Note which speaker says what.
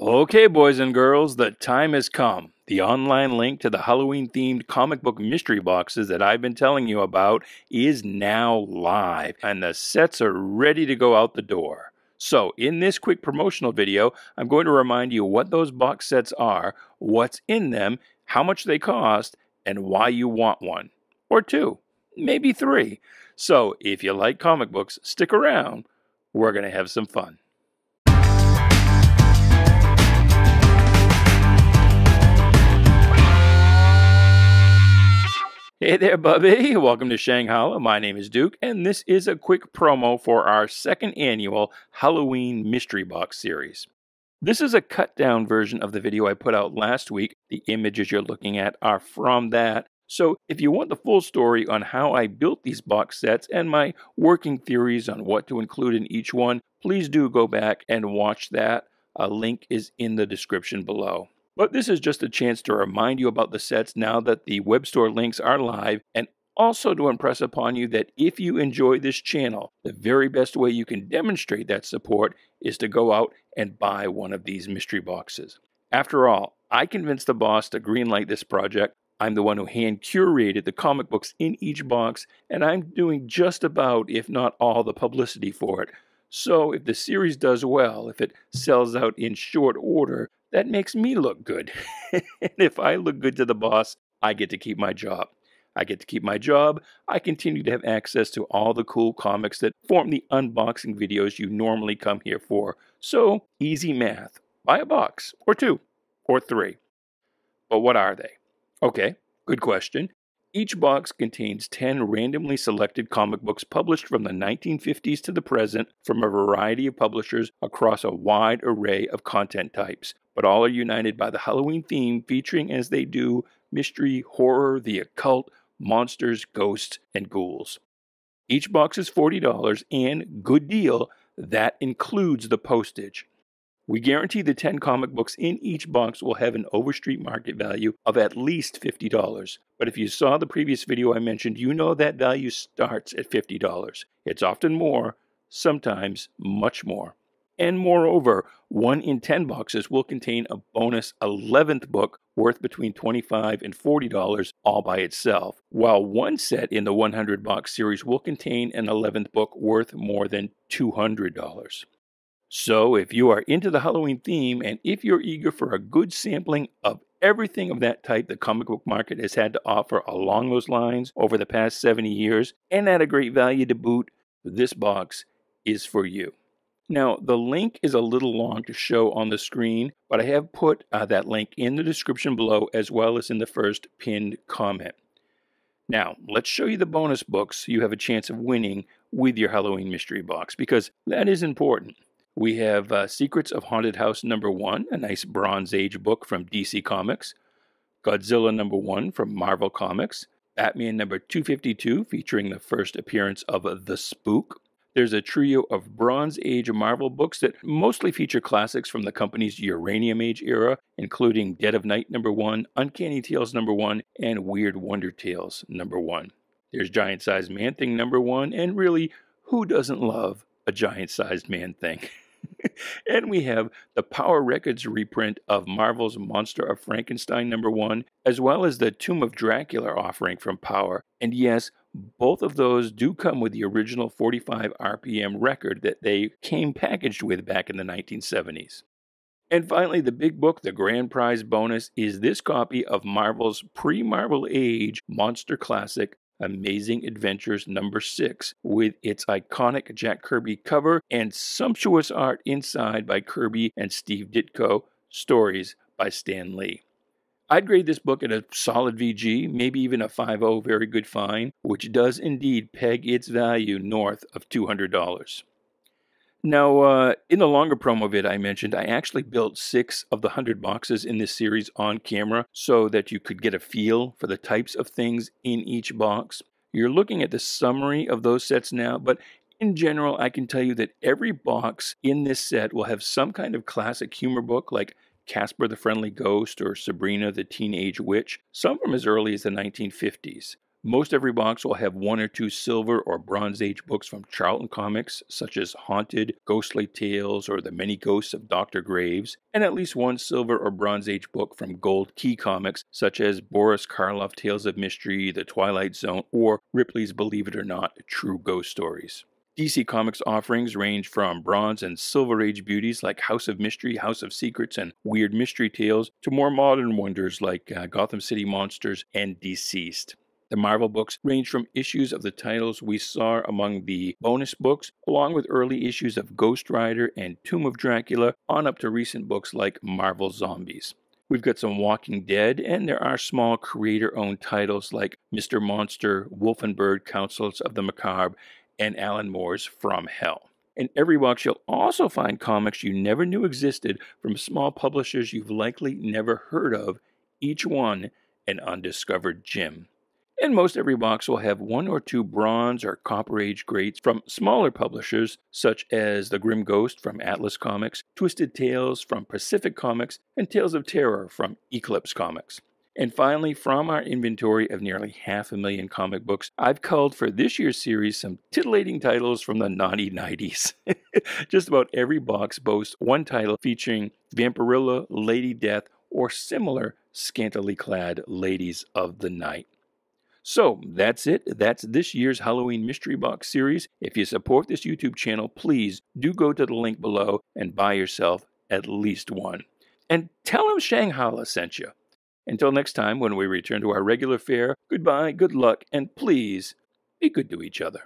Speaker 1: Okay, boys and girls, the time has come. The online link to the Halloween-themed comic book mystery boxes that I've been telling you about is now live, and the sets are ready to go out the door. So, in this quick promotional video, I'm going to remind you what those box sets are, what's in them, how much they cost, and why you want one. Or two, maybe three. So, if you like comic books, stick around. We're going to have some fun. Hey there, Bubby. Welcome to Shanghai. My name is Duke, and this is a quick promo for our second annual Halloween Mystery Box series. This is a cut-down version of the video I put out last week. The images you're looking at are from that. So if you want the full story on how I built these box sets and my working theories on what to include in each one, please do go back and watch that. A link is in the description below. But this is just a chance to remind you about the sets now that the web store links are live, and also to impress upon you that if you enjoy this channel, the very best way you can demonstrate that support is to go out and buy one of these mystery boxes. After all, I convinced the boss to greenlight this project. I'm the one who hand curated the comic books in each box, and I'm doing just about, if not all, the publicity for it. So if the series does well, if it sells out in short order, that makes me look good. And if I look good to the boss, I get to keep my job. I get to keep my job. I continue to have access to all the cool comics that form the unboxing videos you normally come here for. So, easy math. Buy a box, or two, or three. But what are they? Okay, good question. Each box contains 10 randomly selected comic books published from the 1950s to the present from a variety of publishers across a wide array of content types, but all are united by the Halloween theme featuring as they do mystery, horror, the occult, monsters, ghosts, and ghouls. Each box is $40 and, good deal, that includes the postage. We guarantee the 10 comic books in each box will have an overstreet market value of at least $50. But if you saw the previous video I mentioned, you know that value starts at $50. It's often more, sometimes much more. And moreover, 1 in 10 boxes will contain a bonus 11th book worth between $25 and $40 all by itself, while one set in the 100 box series will contain an 11th book worth more than $200. So if you are into the Halloween theme and if you're eager for a good sampling of everything of that type the comic book market has had to offer along those lines over the past 70 years, and at a great value to boot, this box is for you. Now, the link is a little long to show on the screen, but I have put that link in the description below as well as in the first pinned comment. Now, let's show you the bonus books so you have a chance of winning with your Halloween mystery box, because that is important. We have Secrets of Haunted House #1, a nice Bronze Age book from DC Comics. Godzilla #1 from Marvel Comics. Batman #252, featuring the first appearance of The Spook. There's a trio of Bronze Age Marvel books that mostly feature classics from the company's Uranium Age era, including Dead of Night #1, Uncanny Tales #1, and Weird Wonder Tales #1. There's Giant-Sized Man-Thing #1, and really, who doesn't love a giant-sized man-thing? And we have the Power Records reprint of Marvel's Monster of Frankenstein #1, as well as the Tomb of Dracula offering from Power. And yes, both of those do come with the original 45 RPM record that they came packaged with back in the 1970s. And finally, the big book, the grand prize bonus, is this copy of Marvel's pre-Marvel Age monster classic, Amazing Adventures #6, with its iconic Jack Kirby cover and sumptuous art inside by Kirby and Steve Ditko, stories by Stan Lee. I'd grade this book at a solid VG, maybe even a 5.0 very good fine, which does indeed peg its value north of $200. Now, in the longer promo vid I mentioned, I actually built 6 of the 100 boxes in this series on camera so that you could get a feel for the types of things in each box. You're looking at the summary of those sets now, but in general, I can tell you that every box in this set will have some kind of classic humor book like Casper the Friendly Ghost or Sabrina the Teenage Witch, some from as early as the 1950s. Most every box will have one or two Silver or Bronze Age books from Charlton Comics, such as Haunted, Ghostly Tales, or The Many Ghosts of Dr. Graves, and at least one Silver or Bronze Age book from Gold Key Comics, such as Boris Karloff Tales of Mystery, The Twilight Zone, or Ripley's Believe It or Not, True Ghost Stories. DC Comics offerings range from Bronze and Silver Age beauties like House of Mystery, House of Secrets, and Weird Mystery Tales to more modern wonders like Gotham City Monsters and Deceased. The Marvel books range from issues of the titles we saw among the bonus books, along with early issues of Ghost Rider and Tomb of Dracula, on up to recent books like Marvel Zombies. We've got some Walking Dead, and there are small creator-owned titles like Mr. Monster, Wolf and Bird Councils of the Macabre, and Alan Moore's From Hell. In every box, you'll also find comics you never knew existed from small publishers you've likely never heard of, each one an undiscovered gem. And most every box will have one or two Bronze or Copper Age greats from smaller publishers such as The Grim Ghost from Atlas Comics, Twisted Tales from Pacific Comics, and Tales of Terror from Eclipse Comics. And finally, from our inventory of nearly 500,000 comic books, I've culled for this year's series some titillating titles from the naughty 90s. Just about every box boasts one title featuring Vampirilla, Lady Death, or similar scantily clad ladies of the night. So that's it. That's this year's Halloween Mystery Box series. If you support this YouTube channel, please do go to the link below and buy yourself at least one. And tell them Shanghala sent you. Until next time, when we return to our regular fare, goodbye, good luck, and please be good to each other.